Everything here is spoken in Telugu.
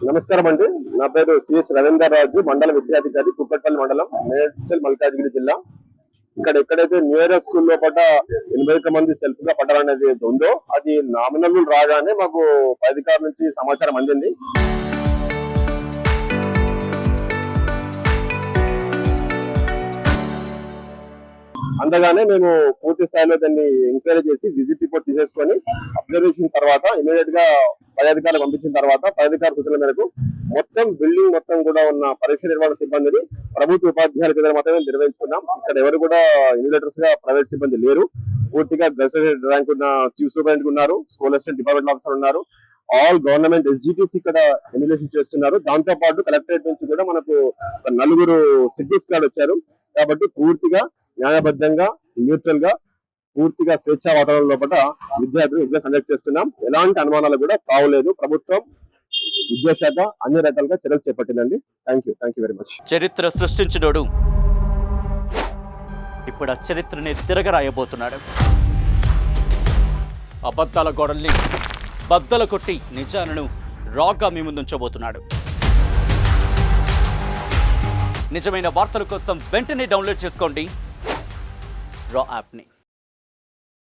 నమస్కారం అండి. నా పేరు సిహెచ్ రవీందర్ రాజు, మండల విద్యాధికారి, కుక్కట్పల్లి మండలం, మేడ్చల్, మల్కాజ్గిరి జిల్లా. ఎక్కడైతే న్యూ ఇయర్ స్కూల్ లోపల 80 మంది సెల్ఫ్ గా పడ్డారనేది ఉందో అది నామినల్ రాగానే మాకు పై అధికారుల నుంచి సమాచారం అందింది. అందగానే మేము పూర్తి స్థాయిలో దాన్ని ఎంక్వైరీ చేసి విజిట్ రిపోర్ట్ తీసేసుకొని అబ్జర్వేషన్ తర్వాత ఇమీడియట్ గా పై అధికారులు పంపించిన తర్వాత పై అధికారుల సూచనల మేరకు మొత్తం బిల్డింగ్ మొత్తం కూడా ఉన్న పరీక్ష నిర్వహణ సిబ్బందిని ప్రభుత్వ ఉపాధ్యాయుల చేత మాత్రమే నిర్వహించుకున్నాం. ఇక్కడ ఎవరు కూడా ఇన్విజిలేటర్స్ గా ప్రైవేట్ సిబ్బంది లేరు. పూర్తిగా గెజెటెడ్ ర్యాంక్ ఉన్న చీఫ్ సూపరింటెండెంట్ ఉన్నారు, స్కూల్ అసిస్టెంట్ డిపార్ట్మెంట్ ఆఫీసర్ ఉన్నారు, ఆల్ గవర్నమెంట్ ఎస్జిటిసి ఇక్కడ ఇన్విజిలేషన్ చేస్తున్నారు. దాంతో పాటు కలెక్టరేట్ నుంచి కూడా మనకు 4 సిట్టింగ్స్ కార్డు వచ్చారు. కాబట్టి పూర్తిగా న్యాయబద్ధంగా, న్యూట్రల్ గా, పూర్తిగా స్వేచ్ఛా వాతావరణం లోపల విద్యార్థులు ఎగ్జామ్ కండక్ట్ చేస్తున్నాం. ఎలాంటి అనుమానాలు కూడా తావులేదు. ప్రభుత్వం, విద్యాశాఖ అన్ని రకాలుగా చర్యలు చేపట్టిందండి. Thank you very much. చరిత్ర సృష్టించినోడు ఇప్పుడు ఆ చరిత్రని తిరగరాయబోతున్నాడు. అబద్ధాల గోడల్ని బద్దలు కొట్టి నిజాలను రాగా మీ ముందుంచబోతున్నాడు. నిజమైన వార్తల కోసం వెంటనే డౌన్లోడ్ చేసుకోండి రా యాప్ని.